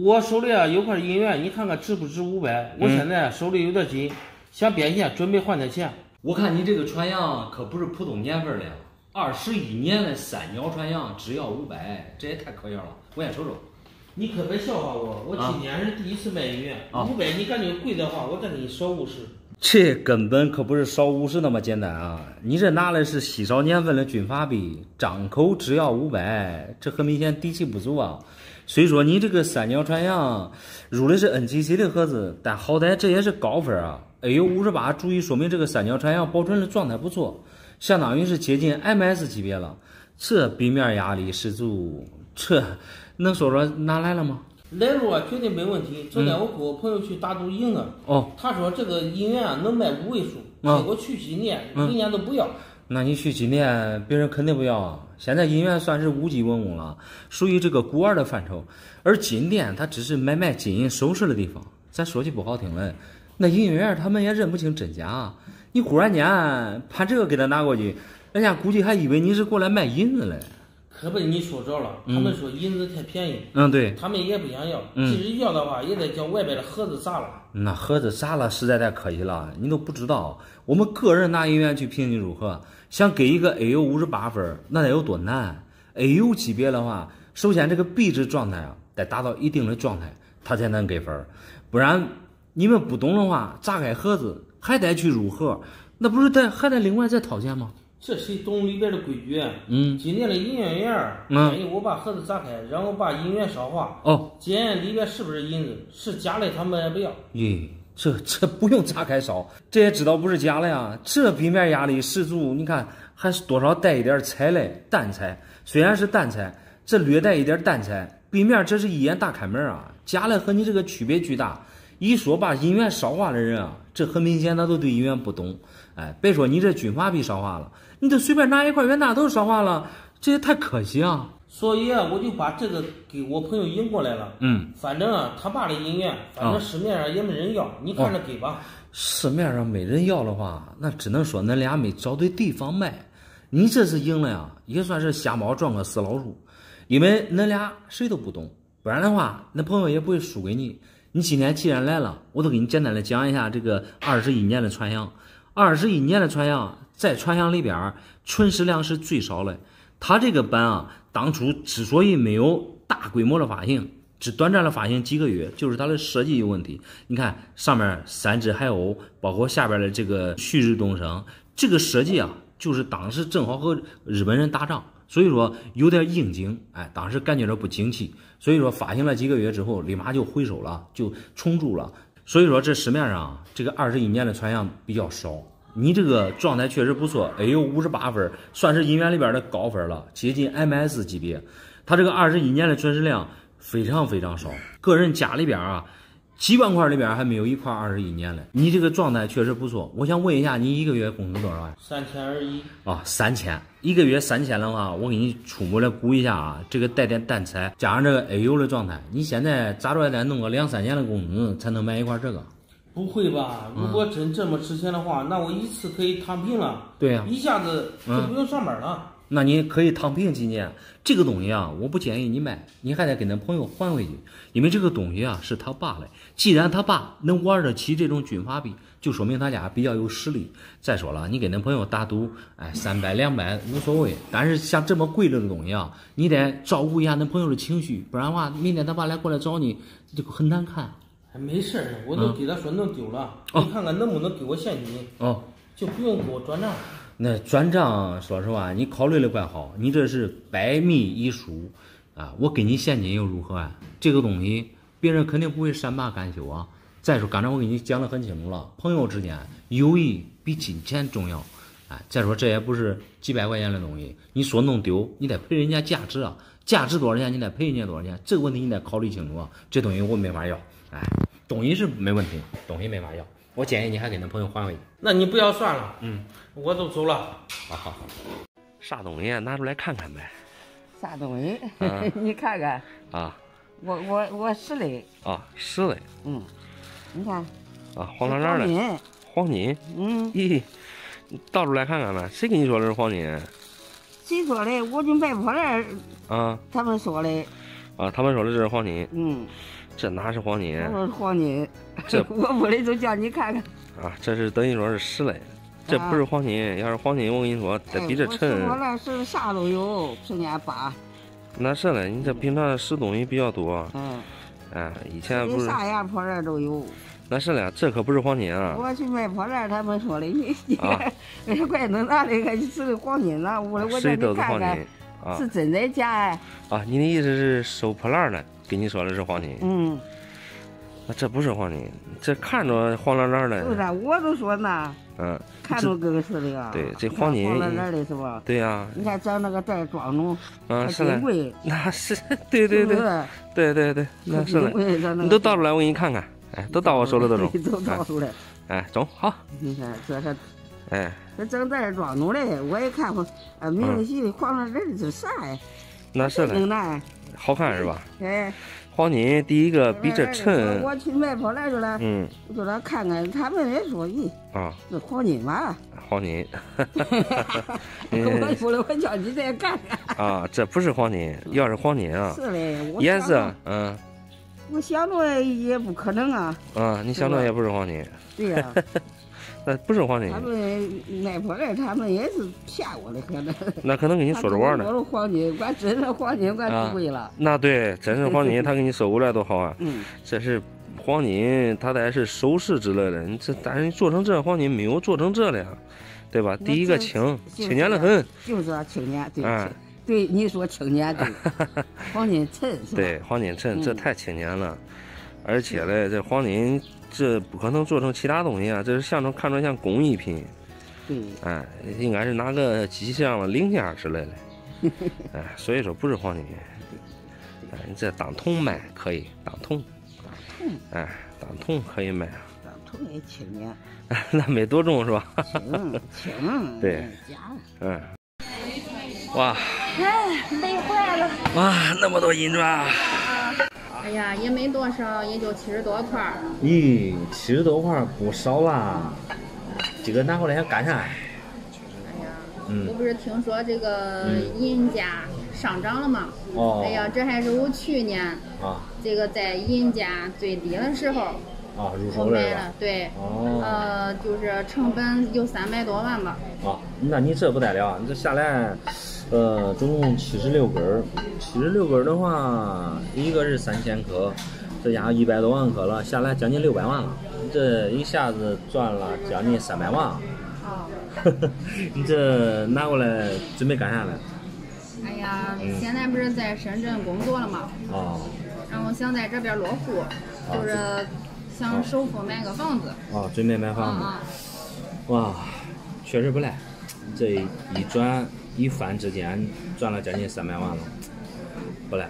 我手里啊有块银元，你看看值不值500？我现在手里有点紧，想变现，准备换点钱。我看你这个船样可不是普通年份的，21年的三角船样只要500，这也太可笑了。我先瞅瞅。你可别笑话我，我今年是第一次卖银元，500你感觉贵的话，我再给你少50。这根本可不是少50那么简单啊！你这拿的是稀少年份的军阀币，张口只要500，这很明显底气不足啊。虽说你这个三角船样入的是 NGC 的盒子，但好歹这也是高分啊。AU58足以说明这个三角船样保存的状态不错，相当于是接近 MS 级别了。这壁面压力十足，这能说说哪来了吗？来路啊，绝对没问题。昨天我跟我朋友去打赌赢了，他说这个银元啊能卖5位数，结果去几年，一年都不要。那你去今年，别人肯定不要啊。现在银元算是无级文物了，属于这个古玩的范畴，而金店它只是卖金银首饰的地方。咱说句不好听的，那银元他们也认不清真假。你忽然间把这个给他拿过去，人家估计还以为你是过来卖银子嘞。可被你说着了，他们说银子太便宜，对，他们也不想要，即使要的话，也得叫外边的盒子砸了。那盒子砸了，实在太可惜了，你都不知道，我们个人拿银元去评定如何，想给一个 AU58分，那得有多难 ？AU 级别的话，首先这个币值状态啊，得达到一定的状态，它才能给分，不然你们不懂的话，砸开盒子还得去入盒，那不是还得另外再掏钱吗？这谁懂里边的规矩？今年的银元建议我把盒子砸开，然后把银元烧化，检验里边是不是银子，是假的他们也不要。这不用砸开烧，这也知道不是假的呀。这壁面压力十足，你看还是多少带一点彩嘞，淡彩，虽然是淡彩，这略带一点淡彩，壁面这是一眼大开门啊，假的和你这个区别巨大。一说把银元烧化的人啊，这很明显他都对银元不懂。别说你这军阀币烧化了，你就随便拿一块元大豆烧化了，这也太可惜啊。所以啊，我就把这个给我朋友引过来了。反正啊，他爸的银元，反正市面上也没人要，你看着给吧。市面上没人要的话，那只能说恁俩没找对地方卖。你这次赢了呀，也算是瞎猫撞个死老鼠，因为恁俩谁都不懂，不然的话，那朋友也不会输给你。你今天既然来了，我都给你简单的讲一下这个21年的船样。21年的船样，在船样里边存世量是最少的。它这个版啊，当初之所以没有大规模的发行，只短暂的发行几个月，就是它的设计有问题。你看上面3只海鸥，包括下边的这个旭日东升，这个设计啊，就是当时正好和日本人打仗，所以说有点应景，当时感觉到不景气，所以说发行了几个月之后，立马就回收了，就重铸了。所以说这市面上这个21年的船样比较少。你这个状态确实不错 ，AU58分，算是银元里边的高分了，接近 MS 级别。它这个21年的存世量非常非常少，个人家里边啊，几万块里边还没有一块21年的。你这个状态确实不错，我想问一下，你一个月工资多少？3000啊，3000，一个月3000的话，我给你初步的估一下啊，这个带点淡彩，加上这个 AU 的状态，你现在咋着也得弄个2-3年的工资才能买一块这个。不会吧？如果真这么值钱的话，那我一次可以躺平了。对呀，一下子就不用上班了。那你可以躺平几年。这个东西啊，我不建议你卖，你还得给那朋友还回去，因为这个东西啊是他爸的。既然他爸能玩得起这种军阀币，就说明他家比较有实力。再说了，你给那朋友打赌，300、200无所谓。但是像这么贵的东西啊，你得照顾一下那朋友的情绪，不然的话，明天他爸来过来找你，就很难看。没事儿，我都给他说弄丢了，你看看能不能给我现金，就不用给我转账。那转账，说实话，你考虑的怪好，你这是百密一疏啊！我给你现金又如何啊？这个东西别人肯定不会善罢甘休啊。再说，刚才我给你讲得很清楚了，朋友之间友谊比金钱重要。再说这也不是几百块钱的东西，你说弄丢，你得赔人家价值啊，价值多少钱，你得赔人家多少钱，这个问题你得考虑清楚啊。这东西我没法要。东西是没问题，东西没法要，我建议你还给那朋友还回去。那你不要算了，我都走了。好，啥东西拿出来看看呗？啥东西？你看看啊！我拾的啊，拾的。你看啊，黄亮亮的黄金。咦，倒出来看看呗？谁跟你说的是黄金？谁说的？我就卖破烂啊，他们说的。啊，他们说的这是黄金。嗯，这哪是黄金？他说黄金，这我屋里就叫你看看。啊，这是等于说是实嘞，这不是黄金。要是黄金，我跟你说，得比这沉。我那是啥都有，10年8。那是嘞，你这平常拾东西比较多。嗯。哎，以前不是啥样破烂都有。那是嘞，这可不是黄金啊！我去卖破烂，他们说的你怪能拿的还是黄金呢？我叫你看看，是真的假的？啊，你的意思是收破烂的，跟你说的是黄金？嗯。那这不是黄金，这看着黄亮亮的。是的，我都说呢。嗯。看着跟个似的呀。对，这黄金。黄亮亮的是吧？对呀。你看咱那个袋装中，是嘞。贵。那是，对，那是嘞。你都倒出来，我给你看看。哎，都到我手里头中。都倒出来。哎，中好。你看这是。哎。这正袋装中嘞，我一看，名字写的黄亮亮的是啥呀？那是嘞。好看是吧？哎。黄金第一个比这沉。我去卖破烂去了，我就来看看，他们也说，咦，这黄金嘛？黄金。我说了，我叫你再看看。啊，这不是黄金，要是黄金啊。是嘞，颜色，我想着也不可能啊。啊，你想着也不是黄金。对呀。那不是黄金。他们卖破烂，他们也是骗我的，可能。那可能给你说着玩呢。我说黄金，管真是黄金，管贵了。那对，真是黄金，他给你收过来多好啊。这是黄金，它得是首饰之类的。你这，但是你做成这黄金没有做成这的呀，对吧？第一个轻年的很。就是啊，轻年，对。对，你说轻年对。黄金沉是吧？对，黄金沉，这太轻年了，而且嘞，这黄金。这不可能做成其他东西啊！这是看着像工艺品，对，哎，应该是拿个机器上的零件之类的，哎，所以说不是黄金，哎，你这当铜卖可以，当铜，哎，当铜可以卖啊，当铜也轻年，那没多重是吧？轻，对，哇，哎，累坏了，哇，那么多银砖。哎呀，也没多少，也就70多块。咦，70多块不少啦！这个拿过来想干啥？哎呀，我不是听说这个银价上涨了吗？哎呀，这还是我去年这个在银价最低的时候入手了。对。就是成本有300多万吧。那你这不得了，你这下来。总共76根，76根的话，一个是3000克，这家伙100多万克了，下来将近600万了。这一下子赚了将近300万。你这拿过来准备干啥了？哎呀，现在不是在深圳工作了吗？然后想在这边落户，就是想首付买个房子。准备买房子。哇，确实不赖，这一翻之间赚了将近300万了，不赖，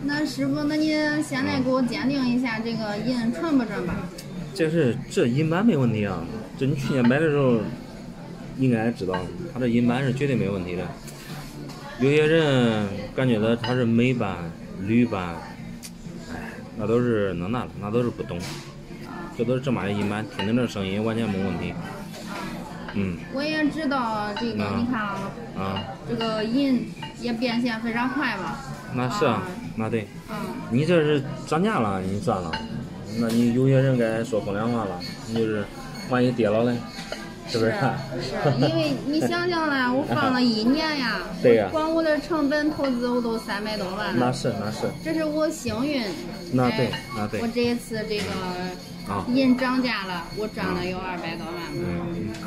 那师傅，那你现在给我鉴定一下这个银纯不纯吧？这银板没问题啊，这你去年买的时候应该知道，它这银板是绝对没问题的。有些人感觉到它是镁板、铝板，哎，那都是能拿的，那都是不懂，这都是正码的银板，听这声音完全没问题。我也知道这个，你看这个银也变现非常快嘛。那是那对。你这是涨价了，你赚了，那你有些人该说风凉话了，你就是万一跌了嘞，是不是？是，因为你想想呢，我放了1年呀，对呀，光我的成本投资我都300多万了。那是。这是我幸运。那对。我这一次这个。银涨价了，我赚了有200多万。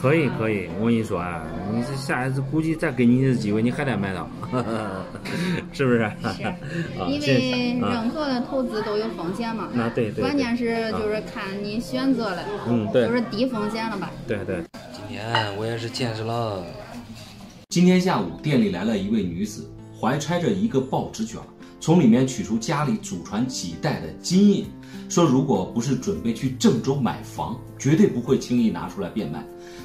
可以，我跟你说啊，你这下一次估计再给你的机会，你还得买到，是不是？是，因为任何的投资都有风险嘛。那对。关键是就是看你选择了，对，就是低风险了吧？对。今天我也是见识了。今天下午店里来了一位女子，怀揣着一个报纸卷，从里面取出家里祖传几代的金印。说如果不是准备去郑州买房，绝对不会轻易拿出来变卖。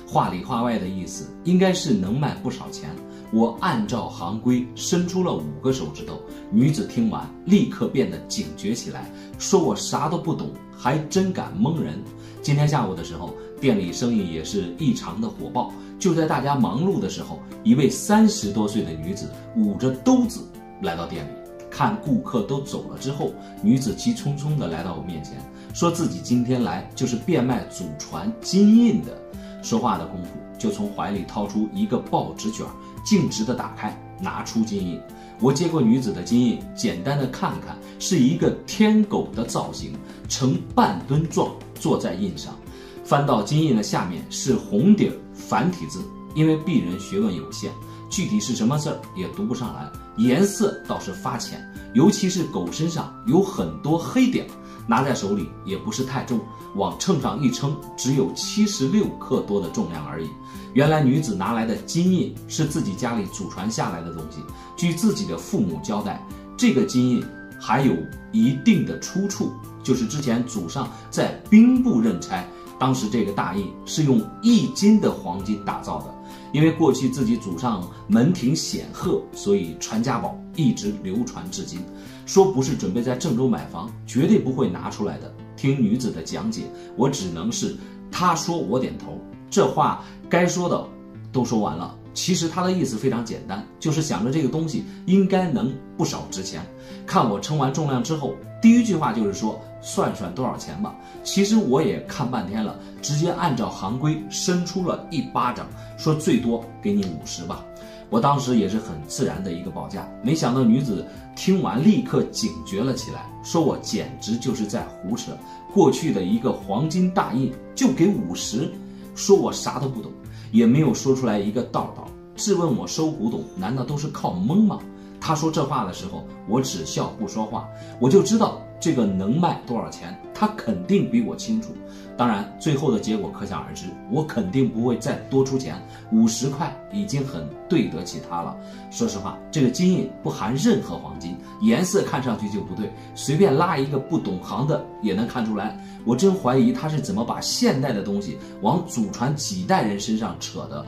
话里话外的意思应该是能卖不少钱。我按照行规伸出了5个手指头，女子听完立刻变得警觉起来，说我啥都不懂，还真敢蒙人。今天下午的时候，店里生意也是异常的火爆。就在大家忙碌的时候，一位30多岁的女子捂着兜子来到店里，看顾客都走了之后，女子急匆匆地来到我面前，说自己今天来就是变卖祖传金印的。说话的功夫，就从怀里掏出一个报纸卷，径直地打开，拿出金印。我接过女子的金印，简单的看看，是一个天狗的造型，呈半蹲状坐在印上。翻到金印的下面是红底繁体字，因为鄙人学问有限，具体是什么字儿也读不上来，颜色倒是发浅，尤其是狗身上有很多黑点，拿在手里也不是太重，往秤上一称，只有76克多的重量而已。原来女子拿来的金印是自己家里祖传下来的东西，据自己的父母交代，这个金印还有一定的出处，就是之前祖上在兵部任差，当时这个大印是用1斤的黄金打造的。因为过去自己祖上门庭显赫，所以传家宝一直流传至今。说不是准备在郑州买房，绝对不会拿出来的。听女子的讲解，我只能是她说我点头，这话该说的都说完了。其实她的意思非常简单，就是想着这个东西应该能不少值钱。看我称完重量之后，第一句话就是说算算多少钱吧。其实我也看半天了，直接按照行规伸出了1巴掌，说最多给你50吧。我当时也是很自然的一个报价，没想到女子听完立刻警觉了起来，说我简直就是在胡扯，过去的一个黄金大印就给50，说我啥都不懂，也没有说出来一个道道，质问我收古董难道都是靠蒙吗？他说这话的时候，我只笑不说话，我就知道这个能卖多少钱，他肯定比我清楚。当然最后的结果可想而知，我肯定不会再多出钱，50块已经很对得起他了。说实话，这个金印不含任何黄金，颜色看上去就不对，随便拉一个不懂行的也能看出来。我真怀疑他是怎么把现代的东西往祖传几代人身上扯的。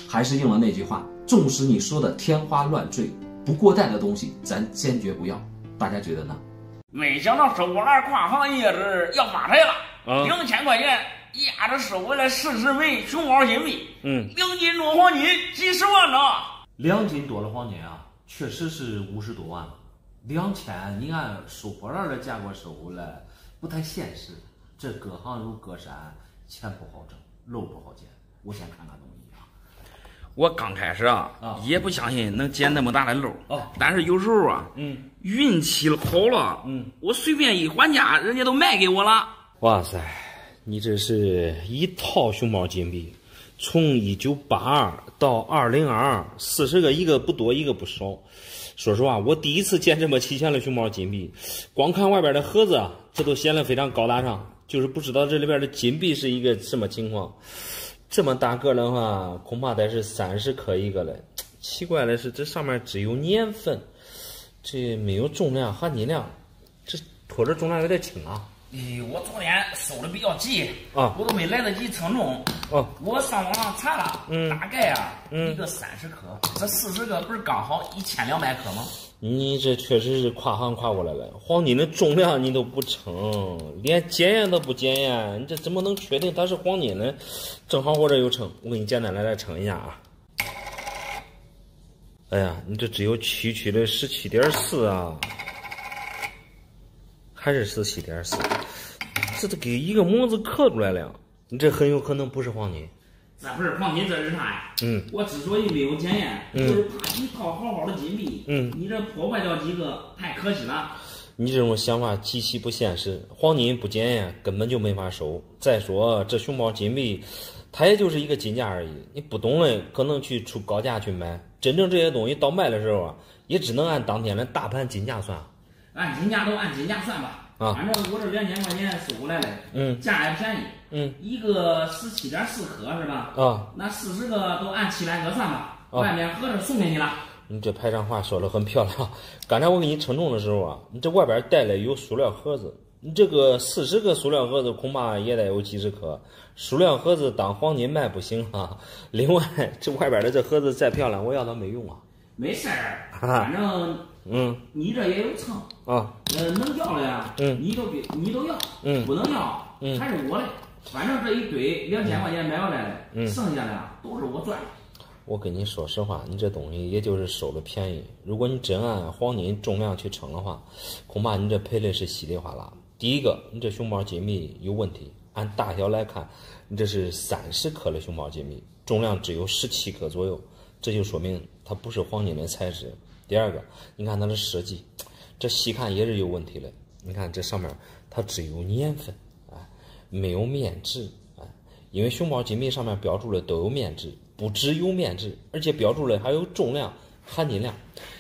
还是应了那句话，纵使你说的天花乱坠，不过代的东西咱坚决不要。大家觉得呢？没想到收二跨行业是要发财了，2000块钱压着收回来40枚熊猫金币，2斤多黄金，几十万呢。2斤多的黄金啊，确实是50多万了。2000，你按收破烂的价格收回来，不太现实。这各行如各山，钱不好挣，肉不好捡。我先看看东西啊。我刚开始也不相信能捡那么大的漏但是有时候运气好了我随便一还价，人家都卖给我了。哇塞，你这是一套熊猫金币，从1982到2022，40个，一个不多一个不少。说实话，我第一次见这么齐全的熊猫金币，光看外边的盒子这都显得非常高大上，就是不知道这里边的金币是一个什么情况。这么大个的话，恐怕得是30克一个了。奇怪的是，这上面只有年份，这没有重量含金量，这拖着重量有点轻啊。我昨天收的比较急我都没来得及称重我上网上查了大概一个30克，这40个不是刚好1200克吗？你这确实是跨行跨过来了，黄金的重量你都不称，连检验都不检验，你这怎么能确定它是黄金呢？正好我这有称，我给你简单来称一下啊。哎呀，你这只有区区的17.4啊，还是17.4，这都给一个模子刻出来了，你这很有可能不是黄金。这不是黄金，这是啥呀？我之所以没有检验，就是怕一套好好的金币，你这破坏掉几个，太可惜了。你这种想法极其不现实，黄金不检验根本就没法收。再说这熊猫金币，它也就是一个金价而已，你不懂的可能去出高价去买，真正这些东西到卖的时候也只能按当天的大盘金价算。按金价都按金价算吧。反正我这2000块钱收过来了，价也便宜，一个17.4克是吧？那40个都按700克算吧，外面合着送给你了。你这排场话说得很漂亮。刚才我给你称重的时候你这外边带了有塑料盒子，你这个40个塑料盒子恐怕也得有几十克，塑料盒子当黄金卖不行啊。另外，这外边的这盒子再漂亮，我要它没用啊。没事儿，反正你这也有秤能要的呀，你都要，不能要还是我的。反正这一堆2000块钱买回来的，剩下的都是我赚的。我跟你说实话，你这东西也就是收了便宜。如果你真按黄金重量去称的话，恐怕你这赔的是稀里哗啦。第一个，你这熊猫金币有问题，按大小来看，你这是30克的熊猫金币，重量只有17克左右，这就说明它不是黄金的材质。第二个，你看它的设计，这细看也是有问题的。你看这上面它只有年份，没有面值，因为熊猫金币上面标注的都有面值，不只有面值，而且标注了还有重量、含金量。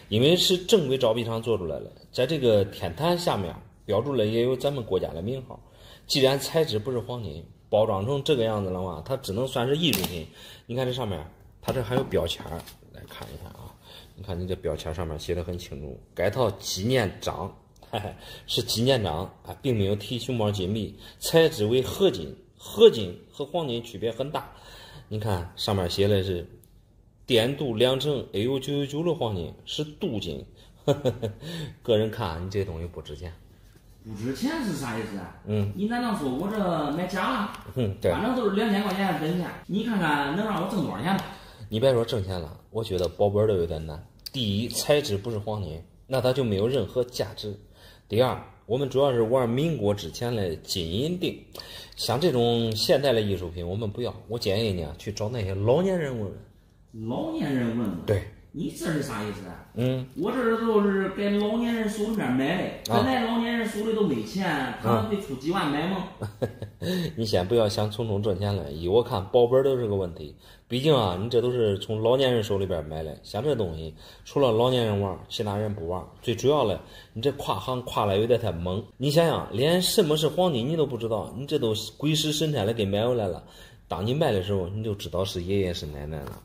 因为是正规造币厂做出来的，在这个天坛下面标注了也有咱们国家的名号。既然材质不是黄金，包装成这个样子的话，它只能算是艺术品。你看这上面，它这还有标签，来看一看啊。你看你这标签上面写的很清楚，该套纪念章，是纪念章并没有提熊猫金币，材质为合金，合金和黄金区别很大。你看上面写的是电镀2层 AU999的黄金，是镀金。个人看你这东西不值钱。不值钱是啥意思啊？你难道说我这买假了？对，反正都是2000块钱本钱，你看看能让我挣多少钱呢？你别说挣钱了，我觉得保本都有点难。第一，材质不是黄金，那它就没有任何价值。第二，我们主要是玩民国之前的金银锭，像这种现代的艺术品我们不要。我建议你去找那些老年人问问。老年人问问？对。你这是啥意思啊？我这都是给老年人手里面买的，本来老年人手里都没钱，他们会出几万买吗？你先不要想从中挣钱了，依我看保本都是个问题。毕竟你这都是从老年人手里边买的，像这东西除了老年人玩，其他人不玩。最主要的，你这跨行跨了有点太猛。你想想，连什么是黄金你都不知道，你这都鬼使神差的给买回来了。当你卖的时候，你就知道是爷爷是奶奶了。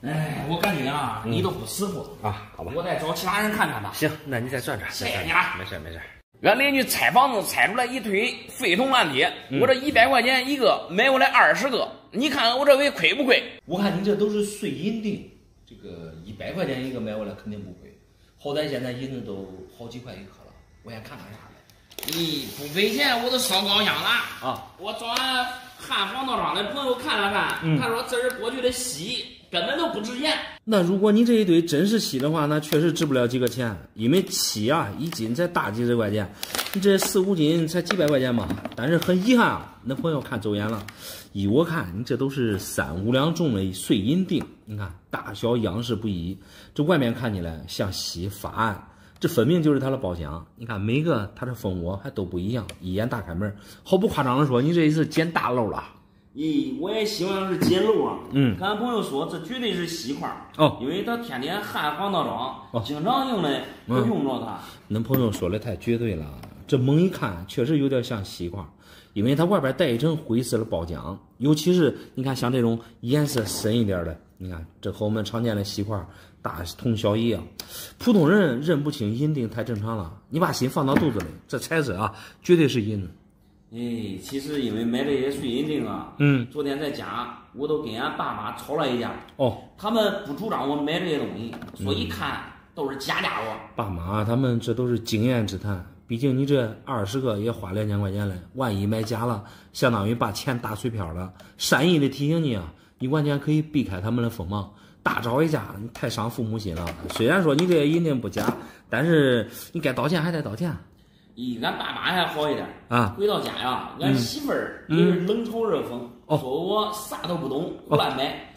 哎，我感觉你都不识货好吧，我再找其他人看看吧。行，那你再转转。谢谢你了。没事没事。俺邻居拆房子拆出来一堆废铜烂铁，我这100块钱一个，买回来20个，你看看我这回亏不亏？我看你这都是碎银锭，这个100块钱一个买回来肯定不亏。好歹现在银子都好几块一颗了，我先看看啥的。你不赔钱我都烧高香了我找俺汉黄道上的朋友看了看，他说这是过去的锡，根本都不值钱。那如果你这一堆真是锡的话，那确实值不了几个钱，因为锡1斤才大几十块钱，你这4、5斤才几百块钱嘛。但是很遗憾那朋友看走眼了。依我看，你这都是3、5两重的碎银锭，你看大小样式不一，这外面看起来像锡发暗，这分明就是它的包浆。你看每个它的蜂窝还都不一样，一眼大开门。毫不夸张的说，你这一次捡大漏了。我也希望是捡漏跟俺朋友说这绝对是锡块因为他天天焊黄道庄经常用的都用着它。恁朋友说的太绝对了，这猛一看确实有点像锡块，因为它外边带一层灰色的包浆，尤其是你看像这种颜色深一点的，你看这和我们常见的锡块大同小异普通人认不清银锭太正常了，你把心放到肚子里，这材质绝对是银子。其实因为买这些碎银锭昨天在家我都跟俺爸妈吵了一架他们不主张我买这些东西，所以看都是假家伙。爸妈他们这都是经验之谈，毕竟你这20个也花2000块钱了，万一买假了，相当于把钱打水漂了。善意的提醒你你完全可以避开他们的锋芒。大吵一架，你太伤父母心了。虽然说你这些银锭不假，但是你该道歉还得道歉。俺爸妈还好一点回到家俺媳妇儿也是冷嘲热讽说我啥都不懂乱买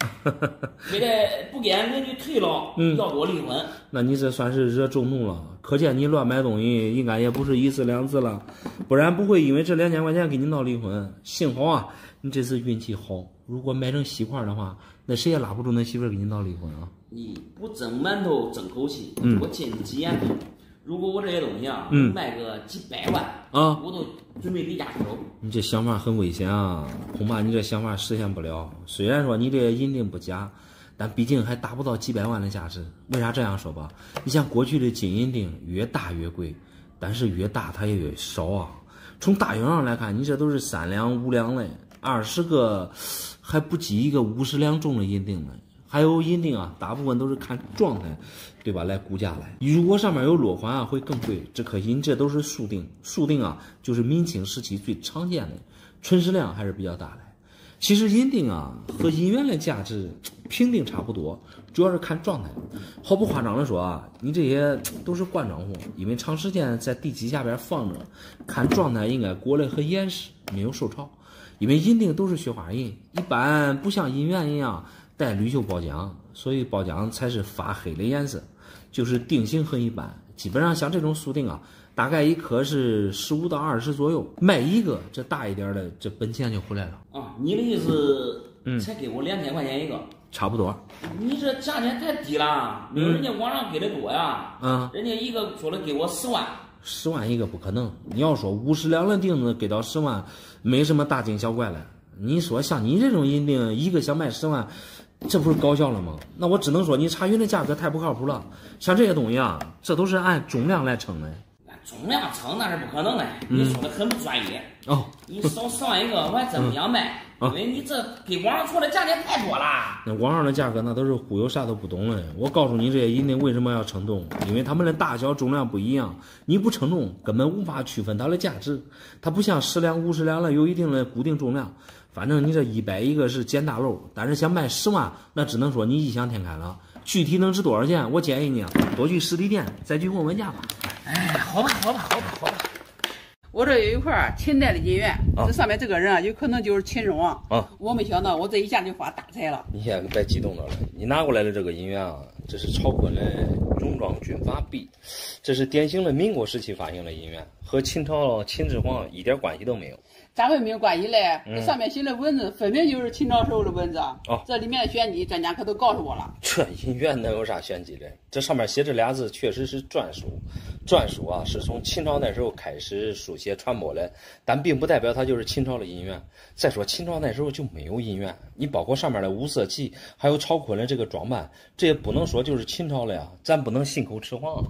非得不给俺邻居退了要跟我离婚。那你这算是惹众怒了，可见你乱买东西应该也不是1次2次了，不然不会因为这2000块钱给你闹离婚。幸好你这次运气好，如果买成锡块的话，那谁也拉不住那媳妇儿给你闹离婚你不争馒头争口气我禁止言头。如果我这些东西卖个几百万我都准备离家出走。你这想法很危险恐怕你这想法实现不了。虽然说你这银锭不假，但毕竟还达不到几百万的价值。为啥这样说吧？你像过去的金银锭越大越贵，但是越大它也越少从大小上来看，你这都是3两5两的，20个还不及一个50两重的银锭呢。还有银锭大部分都是看状态，对吧？来估价来。如果上面有落款会更贵。这可惜这都是速锭，速锭就是明清时期最常见的，存世量还是比较大的。其实银锭啊和银元的价值评定差不多，主要是看状态。毫不夸张的说啊，你这些都是罐装货，因为长时间在地基下边放着，看状态应该过了很严实，没有受潮。因为银锭都是雪花银，一般不像银元一样带铝锈包浆，所以包浆才是发黑的颜色，就是定型很一般。基本上像这种速定啊，大概一颗是15到20左右，卖一个这大一点的，这本钱就回来了。啊，你的意思，才给我2000块钱一个，差不多。你这价钱太低了，没有人家网上给的多呀。人家一个说了给我10万。10万一个不可能，你要说50两的锭子给到10万，没什么大惊小怪了。你说像你这种银锭，一个想卖10万，这不是搞笑了吗？那我只能说你查询的价格太不靠谱了。像这些东西啊，这都是按重量来称的。重量称那是不可能的，你说的很不专业。你少10万一个，我还真不想卖，因为你这给网上说的价钱太多了。那网上的价格那都是忽悠，啥都不懂了。我告诉你，这些银锭为什么要称重？因为它们的大小重量不一样，你不称重根本无法区分它的价值。它不像10两、50两了有一定的固定重量。反正你这100一个是捡大漏，但是想卖10万，那只能说你异想天开了。具体能值多少钱？我建议你多去实体店再去问问价吧。好吧。我这有一块秦代的银元，这上面这个人啊，有可能就是秦始皇我没想到我这一下就发大财了。你现在别激动了，你拿过来的这个银元啊，这是曹锟的戎装军阀币，这是典型的民国时期发行的银元，和秦朝秦始皇一点关系都没有。咋会没有关系嘞？这上面写的文字分明就是秦朝时候的文字这里面的玄机专家可都告诉我了。这银元能有啥玄机嘞？这上面写这俩字确实是篆书，篆书啊是从秦朝那时候开始书写传播的，但并不代表它就是秦朝的银元。再说秦朝那时候就没有银元，你包括上面的五色旗，还有曹锟的这个装扮，这也不能说就是秦朝的呀，咱不能信口雌黄。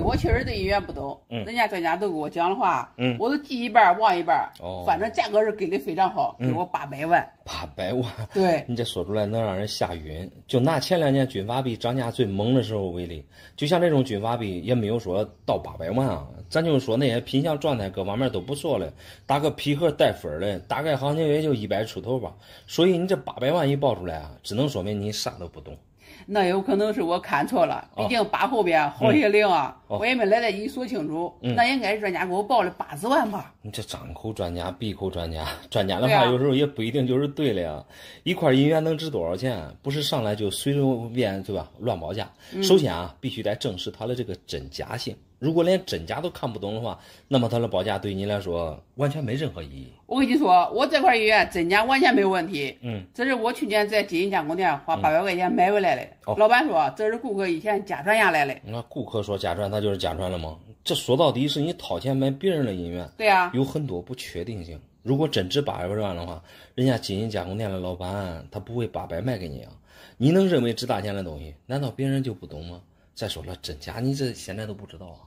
我确实对银元不懂，人家专家都给我讲的话，我都记一半忘一半。反正价格是给的非常好，给我800万。800万，对，你这说出来能让人吓晕。就拿前2年军阀币涨价最猛的时候为例，就像这种军阀币也没有说到800万啊，咱就说那些品相状态各方面都不错了，打个皮盒带分的，大概行情也就100出头吧。所以你这800万一报出来啊，只能说明你啥都不懂。那有可能是我看错了，毕竟8后边好些零我也没来得及说清楚。那应该是专家给我报了80万吧？你这张口专家闭口专家，专家的话有时候也不一定就是对了呀。一块银元能值多少钱？不是上来就随便对吧乱报价。首先啊，必须得证实它的这个真假性。如果连真假都看不懂的话，那么它的报价对你来说完全没任何意义。我跟你说，我这块银元真假完全没有问题。这是我去年在金银加工店花800块钱买回来的。老板说这是顾客以前假传下来的。那顾客说假传，他就是假传了吗？这说到底是你掏钱买别人的银元。对啊，有很多不确定性。如果真值800万的话，人家金银加工店的老板他不会800卖给你啊。你能认为值大钱的东西，难道别人就不懂吗？再说了，真假你这现在都不知道啊。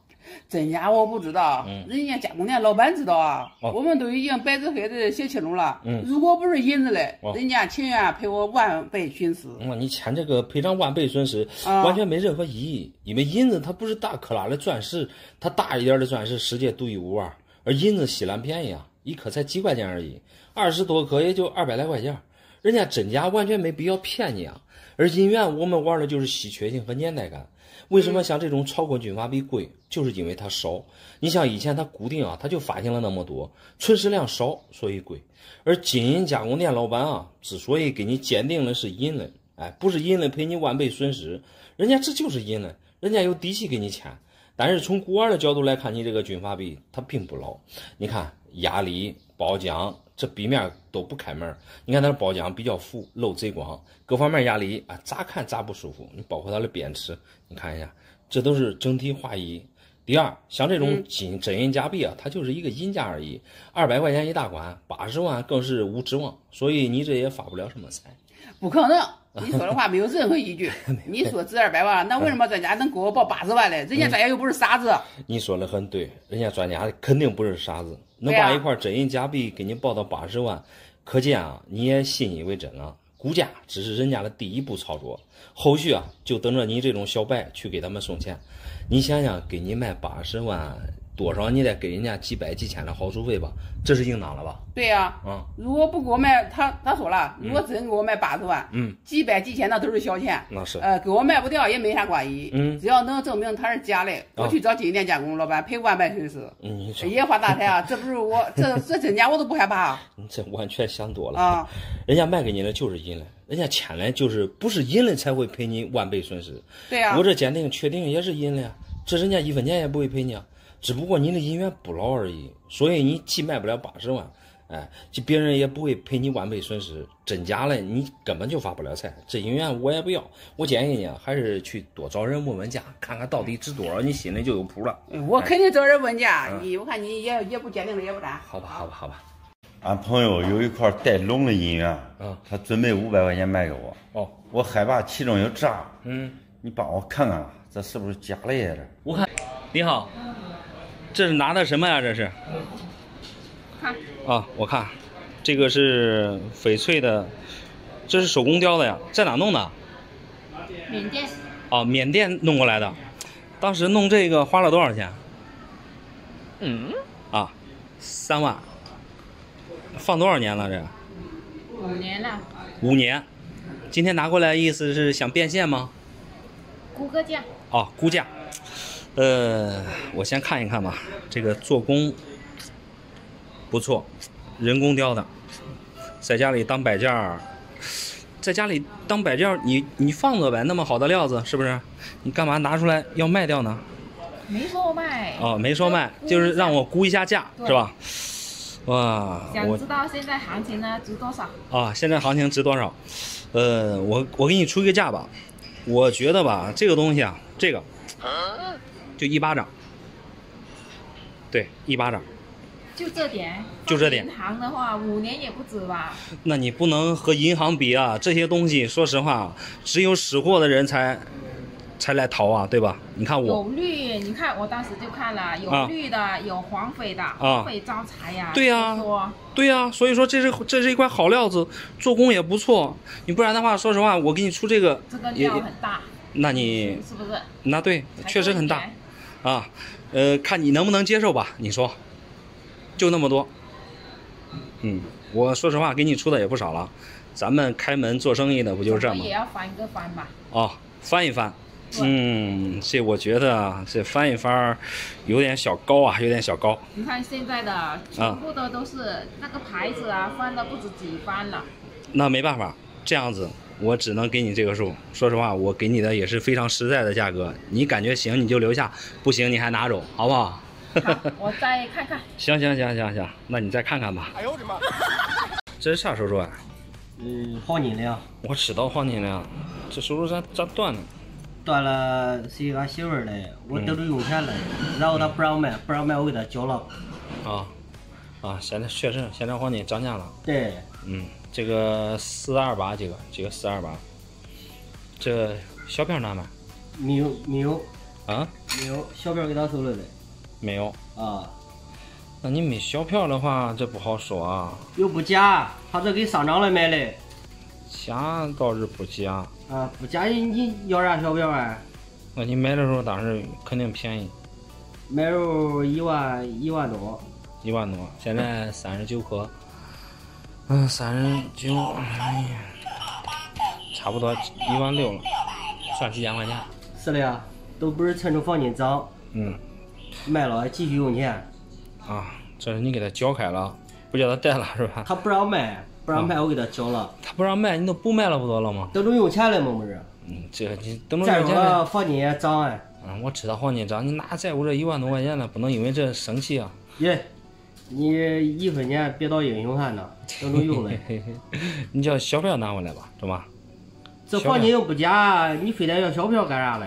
真假我不知道，人家加工店老板知道啊。我们都已经白纸黑字写清楚了。如果不是银子嘞，人家情愿赔我10000倍损失。你签这个赔偿10000倍损失，完全没任何意义。因为银子它不是大克拉的钻石，它大一点的钻石世界独一无二，而银子稀烂便宜啊，一颗才几块钱而已，20多颗也就200来块钱。人家真假完全没必要骗你啊。而银元我们玩的就是稀缺性和年代感。为什么像这种曹锟军阀币贵，就是因为它少。你像以前它固定啊，它就发行了那么多，存世量少，所以贵。而金银加工店老板啊，之所以给你鉴定的是银的，不是银的赔你10000倍损失，人家这就是银的，人家有底气给你签。但是从古玩的角度来看，你这个军阀币它并不老。你看压力、包浆，这壁面都不开门，你看它的包浆比较浮，漏贼光，各方面压力咋看咋不舒服。你包括它的边齿，你看一下，这都是整体划一。第二，像这种真银假币啊，它就是一个银价而已，200块钱一大管，80万更是无指望，所以你这也发不了什么财。不可能，你说的话没有任何依据。你说值200万，那为什么专家能给我报80万嘞？人家专家又不是傻子。你说的很对，人家专家肯定不是傻子，能把一块真银假币给你报到80万，可见啊，你也信以为真了。估价只是人家的第一步操作，后续啊就等着你这种小白去给他们送钱。你想想，给你卖80万，多少你得给人家几百几千的好处费吧，这是应当了吧？对呀，如果不给我卖，他说了，如果真给我卖80万，几百几千那都是小钱，那是，给我卖不掉也没啥关系，只要能证明他是假的，我去找金店加工老板赔万败损失，也发大财啊！这不是我这真假我都不害怕。你这完全想多了啊！人家卖给你的就是银了，人家签了就是不是银了才会赔你万倍损失。对呀，我这鉴定确定也是银了呀，这人家1分钱也不会赔你啊。只不过你的银元不牢而已，所以你既卖不了80万，就别人也不会赔你万倍损失。真假的你根本就发不了财，这银元我也不要。我建议你还是去多找人问问价，看看到底值多少，你心里就有谱了。我肯定找人问价，我看你也不鉴定了也不占。好吧。俺朋友有一块带龙的银元，他准备500块钱卖给我。我害怕其中有诈。你帮我看看，这是不是假的呀？我看，你好。这是拿的什么呀？这是，看啊，我看，这个是翡翠的，这是手工雕的呀，在哪弄的？缅甸。哦，缅甸弄过来的，当时弄这个花了多少钱？3万。放多少年了？这5年了。5年，今天拿过来意思是想变现吗？估个价。估价。我先看一看吧，这个做工不错，人工雕的，在家里当摆件儿，你放着呗，那么好的料子是不是？你干嘛拿出来要卖掉呢？没说卖。没说卖，就是让我估一下价，是吧？哇，想知道现在行情呢值多少？现在行情值多少？我给你出一个价吧，我觉得吧，这个东西啊，这个。就1巴掌，对，1巴掌，就这点。银行的话，5年也不止吧？那你不能和银行比啊！这些东西，说实话，只有识货的人才来淘啊，对吧？你看我有绿，你看我当时就看了，有绿的，有黄翡的，黄翡招财呀。对呀，所以说这是一块好料子，做工也不错。你不然的话，说实话，我给你出这个料很大。那你是不是？那对，确实很大。看你能不能接受吧？你说，就那么多。我说实话，给你出的也不少了。咱们开门做生意的不就是这吗？也要翻个翻吧。翻一翻。这我觉得这翻一翻有点小高啊，有点小高。你看现在的全部的都是那个牌子啊，翻了不止几番了。那没办法，这样子。我只能给你这个数，说实话，我给你的也是非常实在的价格。你感觉行你就留下，不行你还拿走，好不好？好，我再看看。行，那你再看看吧。哎呦我的妈！这是啥手术啊？黄金的呀。我知道黄金的呀，这手术咋断了？断了是一个俺媳妇儿的，我得着用钱了，然后他不让卖，我给他交了。现在确实现在黄金涨价了。对。这个428，这个428，这小票哪买？没有没有小票给他收了的。没有那你没小票的话，这不好说啊。又不假，他这给上涨了买的。假倒是不假不假你要啥小票啊？那你买的时候当时肯定便宜。买时候1万多。1万多，现在39颗。39，差不多1万6了，算几千块钱。是的呀，都不是趁着黄金涨。卖了继续用钱。这是你给他交开了，不叫他带了是吧？他不让卖，我给他交了。他不让卖，你都不卖了不得了吗？等着用钱了吗？不是。这你等着用钱。再说黄金也涨哎。我知道黄金涨，你哪在乎这1万多块钱呢？不能因为这生气啊。你1分钱别当英雄汉呐，等着用了。你叫小票拿回来吧，懂吗？这黄金又不假，你非得要小票干啥嘞？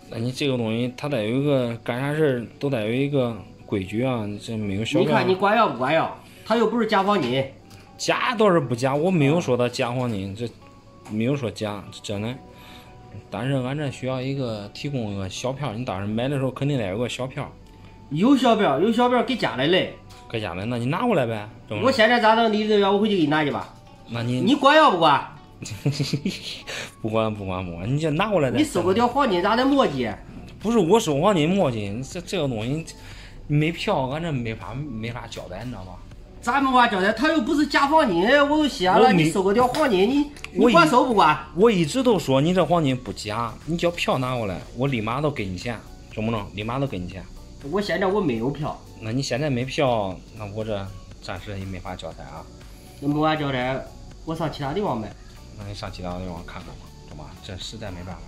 那你这个东西，它得有一个干啥事都得有一个规矩啊，你这没有小票。你看你管要不管要？他又不是假黄金。假倒是不假，我没有说他假黄金，这没有说假，真的。但是俺这需要提供一个小票，你当时买的时候肯定得有个小票。有小票给家里嘞。搁家里，那你拿过来呗。我现在咋能离这个我回去给你拿去吧？那你管要不管？不管，你就拿过来。你收个条黄金咋的磨叽？不是我收黄金磨叽，这个东西，没票，俺这没法交代，你知道吗？咋没法交代？他又不是假黄金，我都写了，你收个条黄金，你管收不管？我一直都说你这黄金不假，你叫票拿过来，我立马都给你钱，中不中？立马都给你钱。我现在我没有票。那你现在没票，那我这暂时也没法交代啊。那没法交代，我上其他地方买。那你上其他地方看看吧，懂吧？这实在没办法。